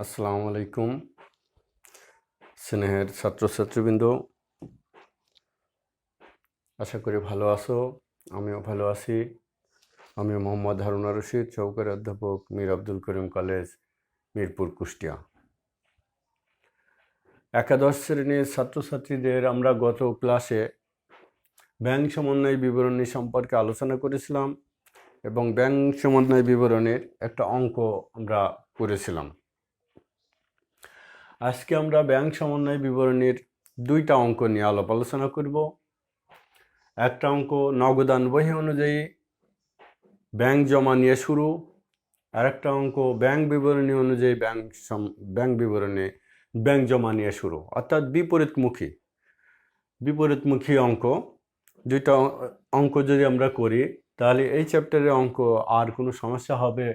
আসসালামু আলাইকুম স্নেহের ছাত্রছাত্রীবৃন্দ, আশা করি ভালো আছো। আমিও ভালো আছি। আমি মোহাম্মদ হারুন আর রশিদ, সহকারী অধ্যাপক, মীর আব্দুল করিম কলেজ, মিরপুর, কুষ্টিয়া। একাদশ শ্রেণীর ছাত্রছাত্রীদের আমরা গত ক্লাসে ব্যাংক সমন্বয় বিবরণী সম্পর্কে আলোচনা করেছিলাম এবং ব্যাংক সমন্বয় বিবরণীর একটা অঙ্ক আমরা করেছিলাম। আজকে আমরা ব্যাংক সমন্বয় বিবরণীর দুইটা অঙ্ক নিয়ে আলোচনা করব। একটা অঙ্ক নগদান বহি অনুযায়ী ব্যাংক জমা নিয়ে শুরু, আর একটা অঙ্ক ব্যাংক বিবরণী অনুযায়ী ব্যাংক বিবরণী ব্যাংক জমা নিয়ে শুরু, অর্থাৎ বিপরীতমুখী অঙ্ক। দুইটা অঙ্ক যদি আমরা করি তাহলে এই চ্যাপ্টারের অঙ্ক আর কোনো সমস্যা হবে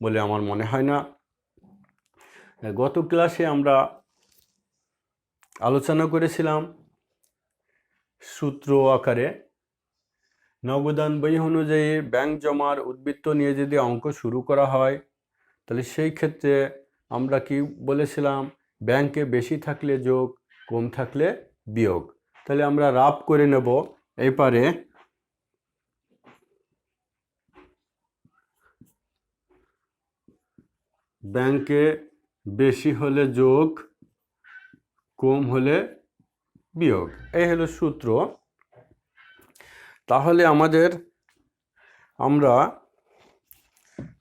বলে আমার মনে হয় না। গত ক্লাসে আমরা আলোচনা করেছিলাম সূত্র আকারে নগদান বই অনুযায়ী ব্যাংক জমার উদ্বৃত্ত নিয়ে যদি অঙ্ক শুরু করা হয় তাহলে সেই ক্ষেত্রে আমরা কি বলেছিলাম, ব্যাংকে বেশি থাকলে যোগ, কম থাকলে বিয়োগ। তাহলে আমরা রাফ করে নেব। এবারে ব্যাংকে বেশি হলে যোগ, কম হলে বিয়োগ, এই হলো সূত্র। তাহলে আমরা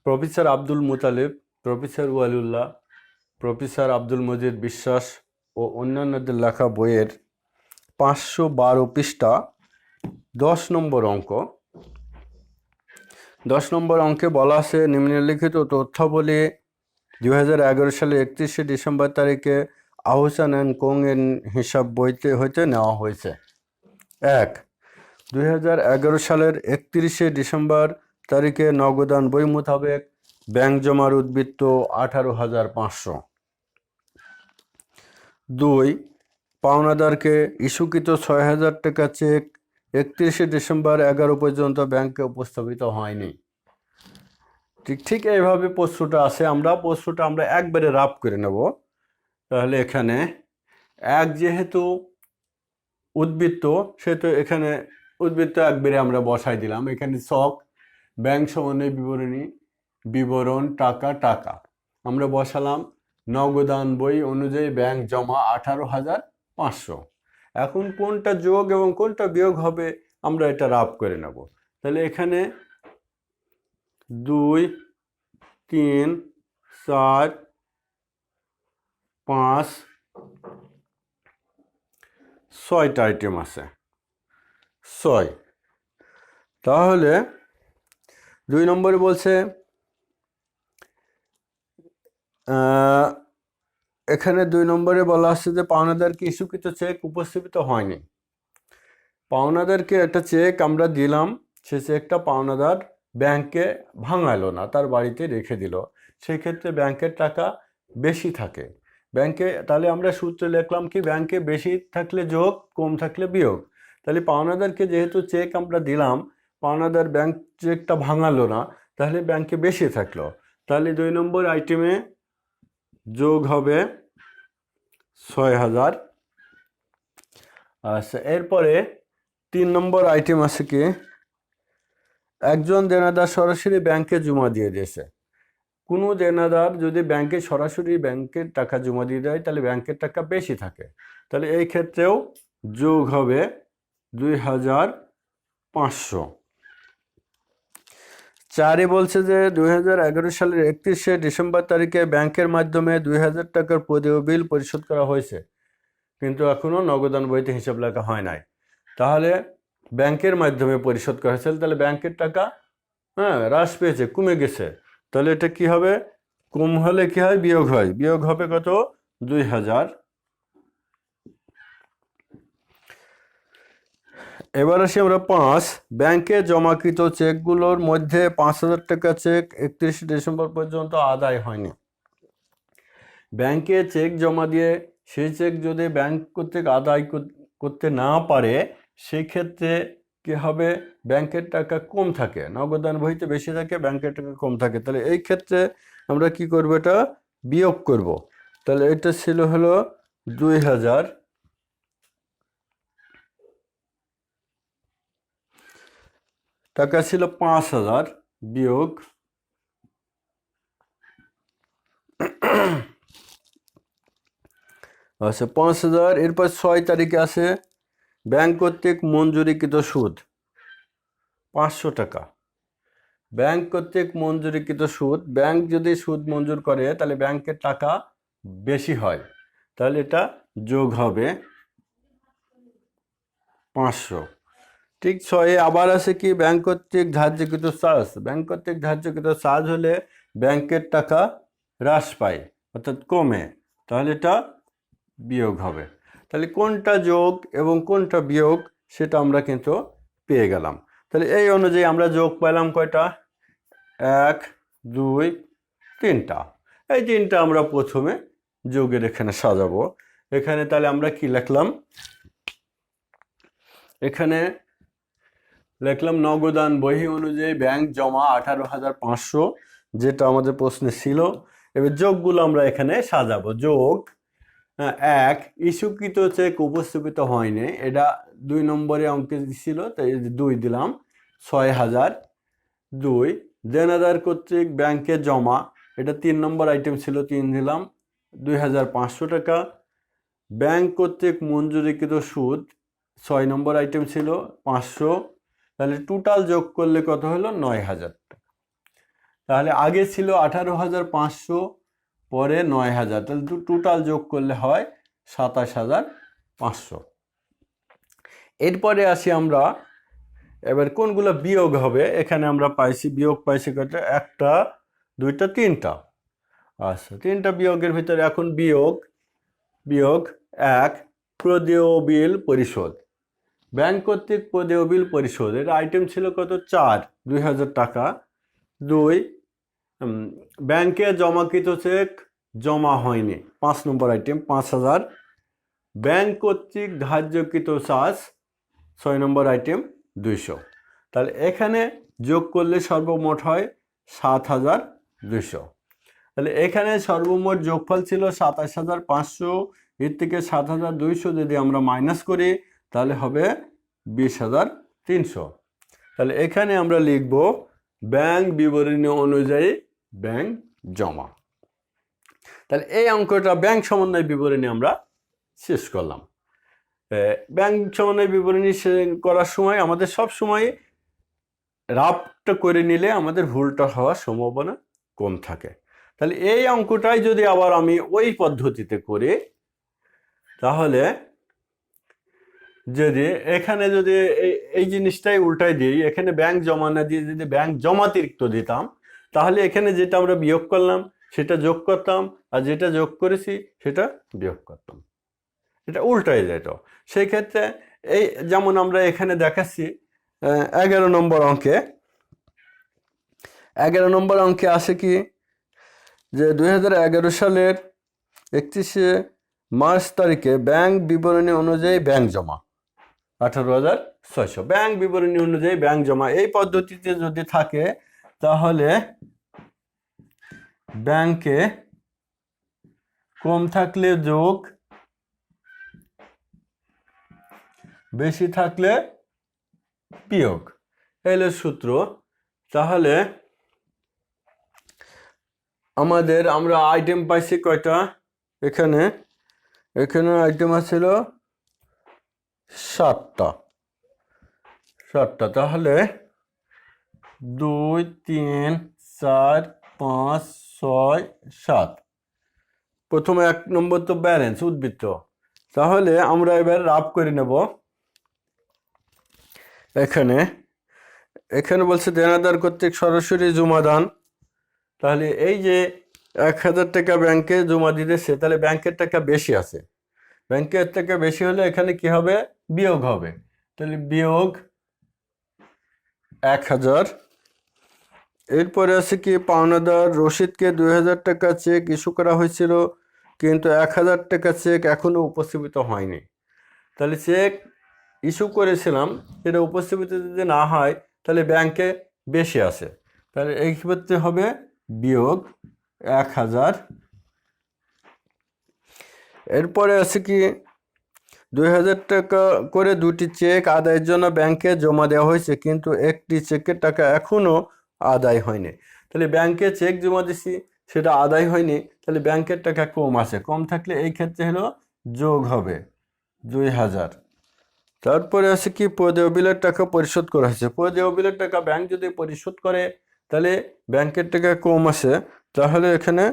professor Abdul Muttalib, professor Waliullah, professor Abdul Majid বিশ্বাস ও অন্যান্যদের লেখা বইয়ের 512 পৃষ্ঠা 10 নম্বর অঙ্ক। 10 নম্বর অঙ্কে বলা আছে, নিম্নলিখিত তথ্যাবলী 2011 সালে 31শে ডিসেম্বর তারিখে আহসান অ্যান্ড কোং এর হিসাব বইতে হইতে নেওয়া হয়েছে। 1. 2011 সালের 31শে ডিসেম্বর তারিখে নগদান বই মোতাবেক ব্যাংক জমার উদ্বৃত্ত 18,500। 2. পাওনাদারকে ইস্যুকৃত 6,000 টাকা চেক 31শে ডিসেম্বর 11 পর্যন্ত ব্যাংকে উপস্থাপিত হয়নি। ঠিক এইভাবে প্রশ্নটা আছে। প্রশ্নটা আমরা একবারে রাফ করে নেব। তাহলে এখানে এক যেহেতু উদ্বৃত্ত, সেহেতু এখানে উদ্বৃত্ত একবারে আমরা বসাই দিলাম। এখানে ছক ব্যাংক সমন্বয় বিবরণ টাকা আমরা বসালাম। নগদান বই অনুযায়ী ব্যাংক জমা 18,500। এখন কোনটা যোগ এবং কোনটা বিয়োগ হবে আমরা এটা রাফ করে নেব। তাহলে এখানে 2, 3, 4, 5, 6টা আইটেম আছে। 6। তাহলে 2 নম্বরে বলছে এখানে 2 নম্বরে বলা আছে যে পাওনাদারকে ইস্যুকৃত চেক উপস্থাপিত হয়নি। পাওনাদারকে একটা চেক আমরা দিলাম, সে চেকটা পাওনাদার ব্যাংকে ভাঙালো না, তার বাড়িতে রেখে দিল। সেই ক্ষেত্রে ব্যাংকের টাকা বেশি থাকে ব্যাংকে। তাহলে আমরা সূত্রে লিখলাম কি, ব্যাংকে বেশি থাকলে যোগ, কম থাকলে বিয়োগ। তাহলে পাওনাদারকে যেহেতু চেক আমরা দিলাম, পাওনাদার ব্যাংক চেকটা ভাঙালো না, তাহলে ব্যাংকে বেশি থাকলো। তাহলে 2 নম্বর আইটেমে যোগ হবে 6,000। আচ্ছা, এরপরে 3 নম্বর আইটেম আছে কি, একজন দেনাদার সরাসরি ব্যাংকে জমা দিয়ে দিয়েছে। কোনো দেনাদার যদি সরাসরি ব্যাংকের টাকা জমা দিয়ে দেয় তাহলে ব্যাংকের টাকা বেশি থাকে। তাহলে এই ক্ষেত্রেও যোগ হবে 2,500। 4-এ বলছে যে 2011 সালের 31শে ডিসেম্বর তারিখে ব্যাংকের মাধ্যমে 2,000 টাকার প্রদেয় বিল পরিশোধ করা হয়েছে, কিন্তু এখনও নগদান বইতে হিসাব লেখা হয় নাই। তাহলে ব্যাংকের মাধ্যমে পরিশোধ করা হয়েছে, তাহলে ব্যাংকের টাকা হ্রাস পেয়েছে, কমে গেছে। তাহলে এটা কি হবে, কম হলে কি হয়, বিয়োগ হয়। বিয়োগ হবে কত, 2,000। এবার আসি আমরা 5, ব্যাংকে জমাকৃত চেকগুলোর মধ্যে 5,000 টাকা চেক 31 ডিসেম্বর পর্যন্ত আদায় হয়নি। ব্যাংকে চেক জমা দিয়ে সেই চেক যদি ব্যাংক কর্তৃক আদায় করতে না পারে, সেই ক্ষেত্রে কি হবে, ব্যাংকের টাকা কম থাকে, নগদান বইতে বেশি থাকে, ব্যাংকের টাকা কম থাকে। তাহলে এই ক্ষেত্রে আমরা কি করব, এটা বিয়োগ করব, তাহলে এটা ছিল হলো 2000, টাকা ছিল 5000 বিয়োগ আচ্ছা 5000। এরপর 6 তারিখে আছে ব্যাংক কর্তৃক মঞ্জুরিকৃত সুদ 500 টাকা। ব্যাংক কর্তৃক মঞ্জুরিকৃত সুদ, ব্যাংক যদি সুদ মঞ্জুর করে তাহলে ব্যাংকের টাকা বেশি হয়, তাহলে এটা যোগ হবে 500। ঠিক 6 আবার আছে কি ব্যাংক কর্তৃক ধার্যকৃত চার্জ। ব্যাংক কর্তৃক ধার্যকৃত চার্জ হলে ব্যাংকের টাকা হ্রাস পায় অর্থাৎ কমে, তাহলে এটা বিয়োগ হবে। তাহলে কোনটা যোগ এবং কোনটা বিয়োগ সেটা আমরা কিন্তু পেয়ে গেলাম। তাহলে এই অনুযায়ী আমরা যোগ পেলাম কয়টা, 1 2 3টা। এই 3টা আমরা প্রথমে যোগের এখানে সাজাবো। এখানে তাহলে আমরা কি লিখলাম, এখানে লিখলাম নগদান বহি অনুযায়ী ব্যাংক জমা 18,500, যেটা আমাদের প্রশ্নে ছিল। এবার যোগগুলো আমরা এখানে সাজাবো। যোগ 1, ইস্যুকৃত চেক উপস্থাপিত হয়নি, এটা 2 নম্বরে অঙ্কে ছিল, তাই 2 দিলাম, 6000। 2, দেনাদার কর্তৃক ব্যাংকে জমা, এটা 3 নম্বর আইটেম ছিল, 3 দিলাম, 2500 টাকা। ব্যাংক কর্তৃক মঞ্জুরিকৃত সুদ 6 নম্বর আইটেম ছিল, 500। তাহলে টোটাল যোগ করলে কত হলো, 9000 টাকা। তাহলে আগে ছিল 18,500, পরে 9000, তাহলে টোটাল যোগ করলে হয় 27,500। এরপরে আসি আমরা, এবার কোনগুলো বিয়োগ হবে। এখানে আমরা পাইছি বিয়োগ পাইছি কত, 1টা 2টা 3টা। আচ্ছা 3টা বিয়োগের ভিতরে এখন বিয়োগ 1, প্রদেয় বিল পরিশোধ। ব্যাংক কর্তৃক প্রদেয় বিল পরিশোধ, এর আইটেম ছিল কত, 4, 2000 টাকা। 2, ব্যাংকে জমাকৃত চেক জমা হয়নি, 5 নম্বর আইটেম, 5000। ব্যাংক কর্তৃক ধার্যকৃত চার্জ 6 নম্বর আইটেম, 200। তাহলে এখানে যোগ করলে সর্বমোট হয় 7200। তাহলে এখানে সর্বমোট যোগফল ছিল 27500, এর থেকে 7200 যদি আমরা মাইনাস করি তাহলে হবে 20300। তাহলে এখানে আমরা লিখব ব্যাংক বিবরণী অনুযায়ী ব্যাংক জমা। তাহলে এই অঙ্কটা ব্যাংক সমন্বয় বিবরণী আমরা শেষ করলাম। ব্যাংক সমন্বয় বিবরণী করার সময় আমাদের সব সময় রাফটা করে নিলে আমাদের ভুলটা হওয়ার সম্ভাবনা কম থাকে। তাহলে এই অঙ্কটাই যদি আবার আমি ওই পদ্ধতিতে করি, তাহলে যদি এখানে যদি এই জিনিসটাই উল্টাই দিই, এখানে ব্যাংক জমা না দিয়ে যদি ব্যাংক জমাতিরিক্ত দিতাম, তাহলে এখানে যেটা আমরা বিয়োগ করলাম সেটা যোগ করতাম, আর যেটা যোগ করেছি সেটা বিয়োগ করতাম, এটা উল্টাই যেত। সেই ক্ষেত্রে এই যেমন আমরা এখানে দেখাচ্ছি 11 নম্বর অঙ্কে, 11 নম্বর অঙ্কে আসে কি যে 2011 সালের 31শে মার্চ তারিখে ব্যাংক বিবরণী অনুযায়ী ব্যাংক জমা 18,600। ব্যাংক বিবরণী অনুযায়ী ব্যাংক জমা এই পদ্ধতিতে যদি থাকে তাহলে ব্যাংকে কম থাকলে যোগ, বেশি থাকলে বিয়োগ, এলো সূত্র। তাহলে আমরা আইটেম পাইছি কয়টা, এখানে আইটেম আছিল 7টা। তাহলে 2 3 4 5 6 7। প্রথমে 1 নম্বর তো ব্যালেন্স উদ্বৃত্ত। তাহলে আমরা এবার রাফ করে নেব। এখানে বলছে দেনাদার কর্তৃক সরাসরি জমাদান। তাহলে এই যে 1000 টাকা ব্যাংকে জমা দিতেছে, তাহলে ব্যাংকের টাকা বেশি আছে, ব্যাংকের টাকা বেশি হলে এখানে কি হবে, বিয়োগ হবে। তাহলে বিয়োগ 1000। এরপরে আছে কি পাওনাদার রশিদকে 2000 টাকা চেক ইস্যু করা হয়েছিল, কিন্তু 1000 টাকা চেক এখনো উপস্থাপিত হয়নি। তাহলে চেক ইস্যু করেছিলাম, এটা উপস্থাপিত যদি না হয় তাহলে ব্যাংকে বেশি আছে, তাহলে এই ক্ষেত্রে হবে বিয়োগ 1000। এরপরে আছে কি 2000 টাকা করে দুটি চেক আদায়ের জন্য ব্যাংকে জমা দেওয়া হয়েছে, কিন্তু একটি চেকের টাকা এখনো আদায় হয়নি। তাহলে ব্যাংকে চেক জমা দিছি, সেটা আদায় হয়নি, তাহলে ব্যাংকের টাকা কম আছে। কম থাকলে এই ক্ষেত্রে হলো যোগ হবে 2000। তারপরে আছে কি প্রদেয় বিলের টাকা পরিশোধ করা হয়েছে। প্রদেয় বিলের টাকা ব্যাংক যদি পরিশোধ করে তাহলে ব্যাংকের টাকা কম আছে, তাহলে এখানে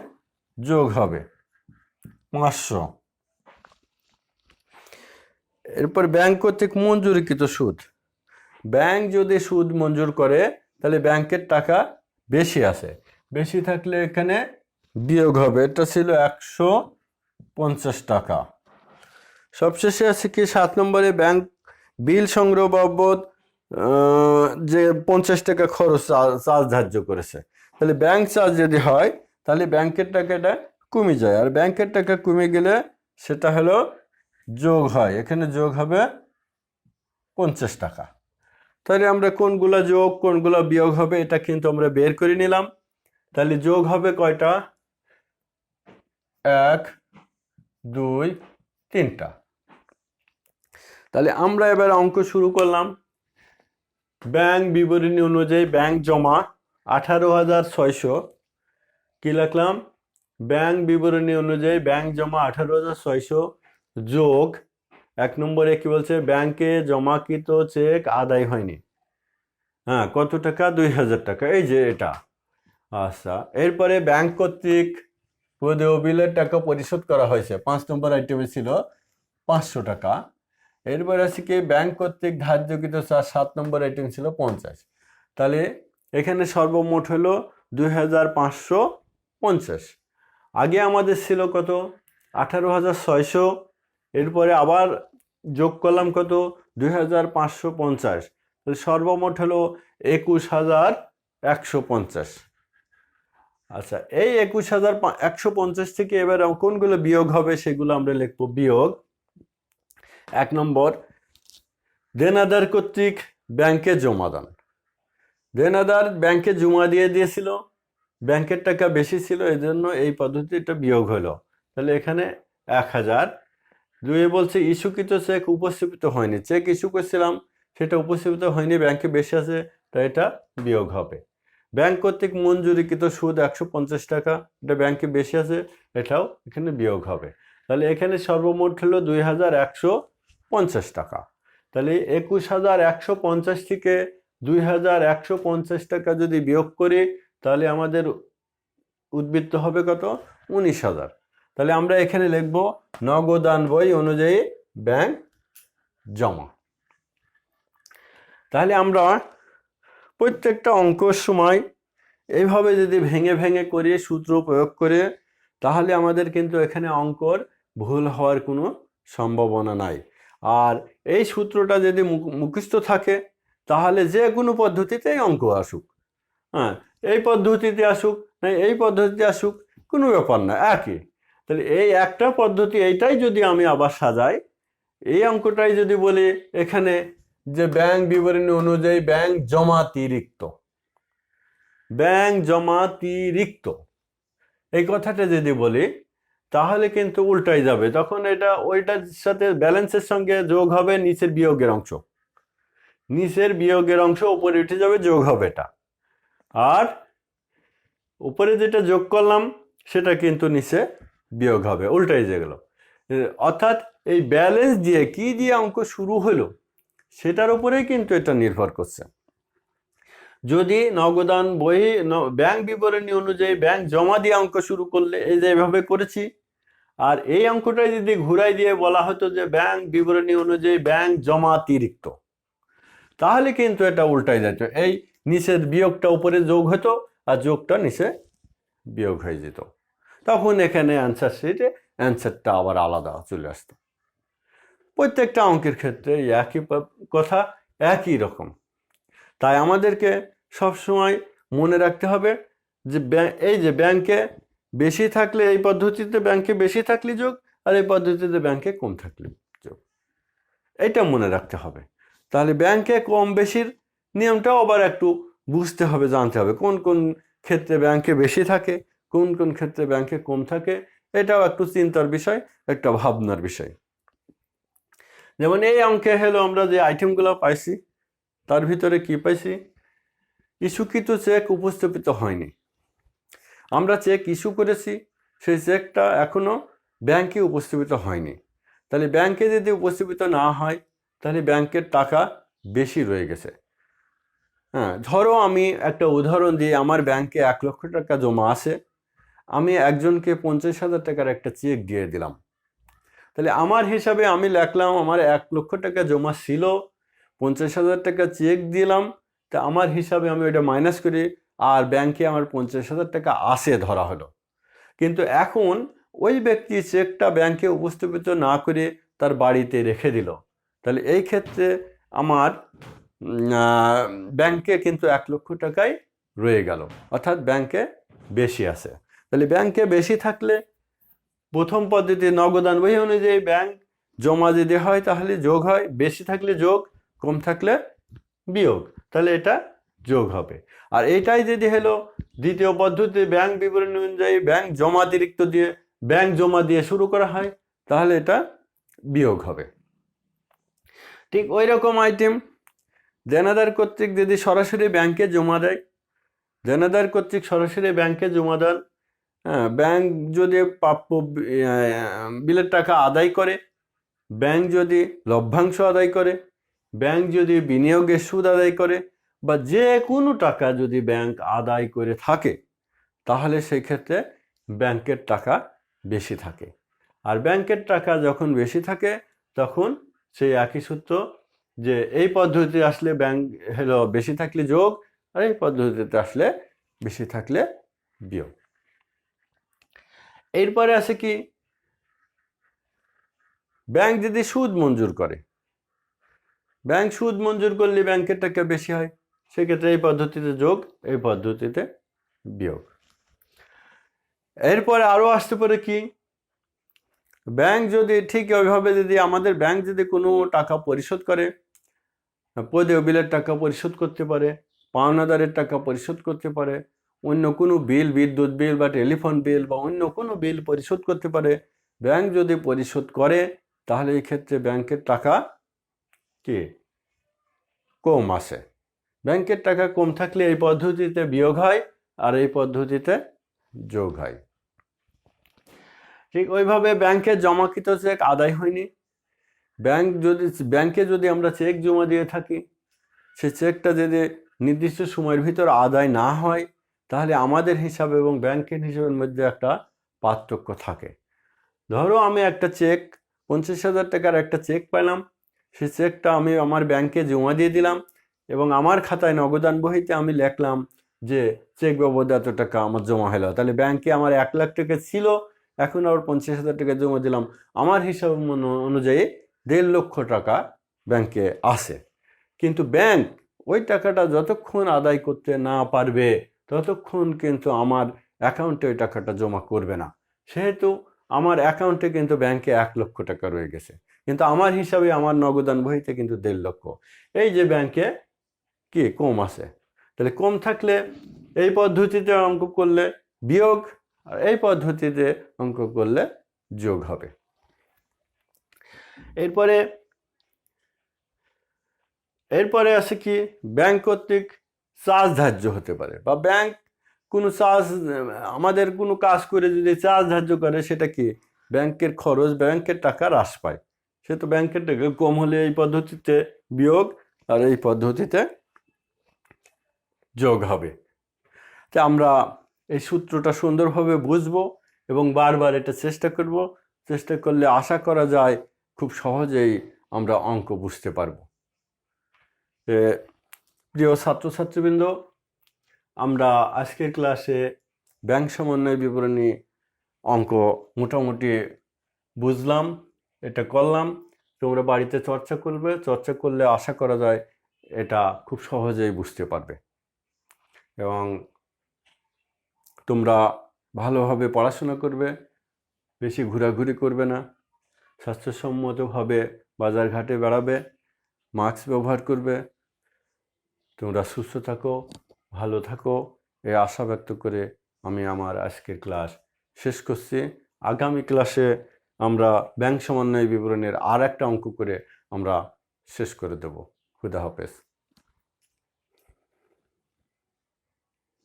যোগ হবে 500। এরপর ব্যাংক কর্তৃক মঞ্জুরিকৃত সুদ। ব্যাংক যদি সুদ মঞ্জুর করে তাহলে ব্যাংকের টাকা বেশি আছে, বেশি থাকলে এখানে বিয়োগ হবে। এটা ছিল 150 টাকা। সবশেষে আছে কি 7 নম্বরে ব্যাংক বিল সংগ্রহ বাবদ যে 50 টাকা খরচ চার্জ ধার্য করেছে। তাহলে ব্যাংক চার্জ যদি হয় তাহলে ব্যাংকের টাকাটা কমে যায়, আর ব্যাংকের টাকা কমে গেলে সেটা হলো যোগ হয়, এখানে যোগ হবে 50 টাকা। তাহলে আমরা কোনগুলা যোগ কোনগুলা বিয়োগ হবে এটা কিন্তু আমরা বের করে নিলাম। তাহলে যোগ হবে কয়টা? 1 2 3টা। তাহলে আমরা এবার অঙ্ক শুরু করলাম। ব্যাংক বিবরণী অনুযায়ী ব্যাংক জমা 18,600। কি লিখলাম? ব্যাংক বিবরণী অনুযায়ী ব্যাংক জমা 18,600 যোগ 1 নম্বরে কি বলছে? ব্যাংকে জমাকৃত চেক আদায় হয়নি। হ্যাঁ, কত টাকা? 2000 টাকা। এই যে এটা। আচ্ছা, এরপরে ব্যাংক কর্তৃক প্রদেয় বিলের টাকা পরিশোধ করা হয়েছে। 5 নম্বর আইটেমে ছিল 500 টাকা। এরপরে আছে কি ব্যাংক কর্তৃক ধার্যকৃত 7 নম্বর আইটেম ছিল 50। তাহলে এখানে সর্বমোট হলো 2550। আগে আমাদের ছিল কত? 18,600। এরপরে আবার যোগ করলাম কত? 2550। তাহলে সর্বমোট হলো 21,150। আচ্ছা, এই 21,150 থেকে এবার কোনগুলো বিয়োগ হবে সেগুলো আমরা লিখবো বিয়োগ। 1 নম্বর দেনাদার কর্তৃক ব্যাংকে জমাদান। দেনাদার ব্যাংকে জমা দিয়েছিল, ব্যাংকের টাকা বেশি ছিল, এই জন্য এই পদ্ধতিটা বিয়োগ হলো। তাহলে এখানে 1000। 2 বলছে ইস্যুকৃত চেক উপস্থাপিত হয়নি। চেক ইস্যু করছিলাম, সেটা উপস্থাপিত হয়নি, ব্যাংকে বেশি আছে, তাই এটা বিয়োগ হবে। ব্যাংক কর্তৃক মঞ্জুরিকৃত সুদ 150 টাকা, এটা ব্যাংকে বেশি আছে, এটাও এখানে বিয়োগ হবে। তাহলে এখানে সর্বমোট হলো 2150 টাকা। তাহলে 21,150 থেকে 2150 টাকা যদি বিয়োগ করি তাহলে আমাদের উদ্বৃত্ত হবে কত? 19,000। তাহলে আমরা এখানে লিখব নগদান বই অনুযায়ী ব্যাংক জমা। তাহলে আমরা প্রত্যেকটা অঙ্কর সময় এইভাবে যদি ভেঙে ভেঙে করে সূত্র প্রয়োগ করে, তাহলে আমাদের কিন্তু এখানে অঙ্কর ভুল হওয়ার কোনো সম্ভাবনা নাই। আর এই সূত্রটা যদি মুখস্থ থাকে তাহলে যে কোনো পদ্ধতিতেই অঙ্ক আসুক, হ্যাঁ, এই পদ্ধতিতে আসুক না এই পদ্ধতিতে আসুক, কোনো ব্যাপার না, একই। তাহলে এই একটা পদ্ধতি, এইটাই যদি আমি আবার সাজাই, এই অঙ্কটাই যদি বলি এখানে যে ব্যাংক বিবরণী অনুযায়ী ব্যাংক জমাতিরিক্ত, ব্যাংক জমাতিরিক্ত, এই কথাটা যদি বলি তাহলে কিন্তু উল্টাই যাবে। তখন এটা ওইটার সাথে ব্যালেন্সের সঙ্গে যোগ হবে নিচের বিয়োগের অংশ, নিচের বিয়োগের অংশ উপরে উঠে যাবে, যোগ হবে এটা। আর উপরে যেটা যোগ করলাম সেটা কিন্তু নিচে বিয়োগ হবে, উল্টাই যেগুলো। অর্থাৎ এই ব্যালেন্স দিয়ে কি দিয়ে অঙ্ক শুরু হলো সেটার উপরেই কিন্তু এটা নির্ভর করছে। যদি নগদান বই ব্যাংক বিবরণী অনুযায়ী ব্যাংক জমা দিয়ে অঙ্ক শুরু করলে এই যে এইভাবে করেছি, আর এই অঙ্কটাই যদি ঘুরাই দিয়ে বলা হতো যে ব্যাংক বিবরণী অনুযায়ী ব্যাংক জমাতিরিক্ত, তাহলে কিন্তু এটা উল্টাই যেত। এই নিচের বিয়োগটা উপরে যোগ হতো আর যোগটা নিচে বিয়োগ হয়ে যেত। তখন এখানে অ্যান্সার শিটে অ্যান্সারটা আবার আলাদা চলে আসতো। প্রত্যেকটা অঙ্কের ক্ষেত্রে একই কথা, একই রকম। তাই আমাদেরকে সবসময় মনে রাখতে হবে যে এই যে ব্যাংকে বেশি থাকলে এই পদ্ধতিতে ব্যাংকে বেশি থাকলে যোগ, আর এই পদ্ধতিতে ব্যাংকে কম থাকলে যোগ, এটা মনে রাখতে হবে। তাহলে ব্যাংকে কম বেশির নিয়মটাও আবার একটু বুঝতে হবে, জানতে হবে কোন কোন ক্ষেত্রে ব্যাংকে বেশি থাকে, কোন কোন ক্ষেত্রে ব্যাংকে কম থাকে, এটাও একটু চিন্তার বিষয়, একটা ভাবনার বিষয়। যেমন এই অঙ্কে হলো আমরা যে আইটেমগুলো পাইছি তার ভিতরে কি পাইছি, ইস্যুকৃত চেক উপস্থাপিত হয়নি। আমরা চেক ইস্যু করেছি, সেই চেকটা এখনো ব্যাংকে উপস্থাপিত হয়নি। তাহলে ব্যাংকে যদি উপস্থাপিত না হয় তাহলে ব্যাংকের টাকা বেশি রয়ে গেছে। হ্যাঁ, ধরো আমি একটা উদাহরণ দিই, আমার ব্যাংকে 1 লক্ষ টাকা জমা আছে, আমি একজনকে 50,000 টাকার একটা চেক দিয়ে দিলাম। তাহলে আমার হিসাবে আমি লিখলাম আমার 1 লক্ষ টাকা জমা ছিল, 50,000 টাকা চেক দিলাম, তা আমার হিসাবে আমি ওইটা মাইনাস করি, আর ব্যাংকে আমার 50,000 টাকা আসে ধরা হলো। কিন্তু এখন ওই ব্যক্তি চেকটা ব্যাংকে উপস্থাপিত না করে তার বাড়িতে রেখে দিল, তাহলে এই ক্ষেত্রে আমার ব্যাংকে কিন্তু 1 লক্ষ টাকাই রয়ে গেল, অর্থাৎ ব্যাংকে বেশি আছে। তাহলে ব্যাংকে বেশি থাকলে প্রথম পদ্ধতি নগদান বই অনুযায়ী ব্যাংক জমা যদি হয় তাহলে যোগ হয়, বেশি থাকলে যোগ, কম থাকলে বিয়োগ, তাহলে এটা যোগ হবে। আর এটাই যদি হলো দ্বিতীয় পদ্ধতি, ব্যাংক বিবরণী অনুযায়ী ব্যাংক জমা দিয়ে শুরু করা হয়, তাহলে এটা বিয়োগ হবে। ঠিক ওই রকম আইটেম দেনাদার কর্তৃক যদি সরাসরি ব্যাংকে জমা দেয়, দেনাদার কর্তৃক সরাসরি ব্যাংকে জমা দেন, হ্যাঁ, ব্যাংক যদি প্রাপ্য বিলের টাকা আদায় করে, ব্যাংক যদি লভ্যাংশ আদায় করে, ব্যাংক যদি বিনিয়োগের সুদ আদায় করে, বা যে কোনো টাকা যদি ব্যাংক আদায় করে থাকে, তাহলে সেই ক্ষেত্রে ব্যাংকের টাকা বেশি থাকে। আর ব্যাংকের টাকা যখন বেশি থাকে তখন সেই একই সূত্র, যে এই পদ্ধতিতে আসলে ব্যাংক হলো বেশি থাকলে যোগ, আর এই পদ্ধতিতে আসলে বেশি থাকলে বিয়োগ। এরপরে আছে কি, ব্যাংক যদি সুদ মঞ্জুর করে, ব্যাংক সুদ মঞ্জুর করলে ব্যাংকের টাকা বেশি হয়, সেক্ষেত্রে এই পদ্ধতিতে যোগ, এই পদ্ধতিতে বিয়োগ। এরপরে আরও আসতে পারে কি, ব্যাংক যদি ঠিক ওইভাবে যদি আমাদের ব্যাংক যদি কোনো টাকা পরিশোধ করে, পদেয় বিলের টাকা পরিশোধ করতে পারে, পাওনাদারের টাকা পরিশোধ করতে পারে, অন্য কোনো বিল, বিদ্যুৎ বিল বা টেলিফোন বিল বা অন্য কোনো বিল পরিশোধ করতে পারে, ব্যাংক যদি পরিশোধ করে তাহলে এই ক্ষেত্রে ব্যাংকের টাকা কি কম আসে। ব্যাংকের টাকা কম থাকলে এই পদ্ধতিতে বিয়োগ হয়, আর এই পদ্ধতিতে যোগ হয়। ঠিক ওইভাবে ব্যাংকে জমাকৃত চেক আদায় হয়নি, ব্যাংকে যদি আমরা চেক জমা দিয়ে থাকি, সে চেকটা যদি নির্দিষ্ট সময়ের ভিতর আদায় না হয়, তাহলে আমাদের হিসাব এবং ব্যাংকের হিসাবের মধ্যে একটা পার্থক্য থাকে। ধরো আমি একটা চেক 50,000 টাকার একটা চেক পেলাম, সেই চেকটা আমি আমার ব্যাংকে জমা দিয়ে দিলাম, এবং আমার খাতায় নগদান বহিতে আমি লিখলাম যে চেক বাবদ এত টাকা আমার জমা হলো। তাহলে ব্যাংকে আমার 1 লাখ টাকা ছিল, এখন আবার 50,000 টাকা জমা দিলাম, আমার হিসাব অনুযায়ী 1.5 লক্ষ টাকা ব্যাংকে আসে। কিন্তু ব্যাংক ওই টাকাটা যতক্ষণ আদায় করতে না পারবে ততক্ষণ কিন্তু আমার অ্যাকাউন্টে ওই টাকাটা জমা করবে না। সেহেতু আমার অ্যাকাউন্টে কিন্তু ব্যাংকে 1 লক্ষ টাকা রয়ে গেছে, কিন্তু আমার হিসাবে আমার নগদান বহিতে কিন্তু 1.5 লক্ষ। এই যে ব্যাংকে কি কম আছে, তাহলে কম থাকলে এই পদ্ধতিতে অঙ্ক করলে বিয়োগ, আর এই পদ্ধতিতে অঙ্ক করলে যোগ হবে। এরপরে আছে কি, ব্যাংক কর্তৃক চার্জ ধার্য হতে পারে, বা ব্যাংক কোনো চার্জ, আমাদের কোনো কাজ করে যদি চার্জ ধার্য করে, সেটা কি ব্যাংকের খরচ, ব্যাংকের টাকা হ্রাস পায়, সে তো ব্যাংকের টাকা কম হলে এই পদ্ধতিতে বিয়োগ, আর এই পদ্ধতিতে যোগ হবে। তা আমরা এই সূত্রটা সুন্দরভাবে বুঝবো এবং বারবার এটা চেষ্টা করব, চেষ্টা করলে আশা করা যায় খুব সহজেই আমরা অঙ্ক বুঝতে পারবো। প্রিয় ছাত্রছাত্রীবৃন্দ, আমরা আজকের ক্লাসে ব্যাংক সমন্বয় বিবরণী অঙ্ক মোটামুটি বুঝলাম, এটা করলাম। তোমরা বাড়িতে চর্চা করবে, চর্চা করলে আশা করা যায় এটা খুব সহজেই বুঝতে পারবে, এবং তোমরা ভালোভাবে পড়াশোনা করবে, বেশি ঘোরাঘুরি করবে না, স্বাস্থ্যসম্মতভাবে বাজারঘাটে বেড়াবে, মাস্ক ব্যবহার করবে। তোমরা সুস্থ থাকো, ভালো থাকো, এই আশা ব্যক্ত করে আমি আমার আজকের ক্লাস শেষ করছি। আগামী ক্লাসে আমরা ব্যাংক সমন্বয় বিবরণের আর একটা অঙ্ক করে আমরা শেষ করে দেব। খুদা হাফেজ।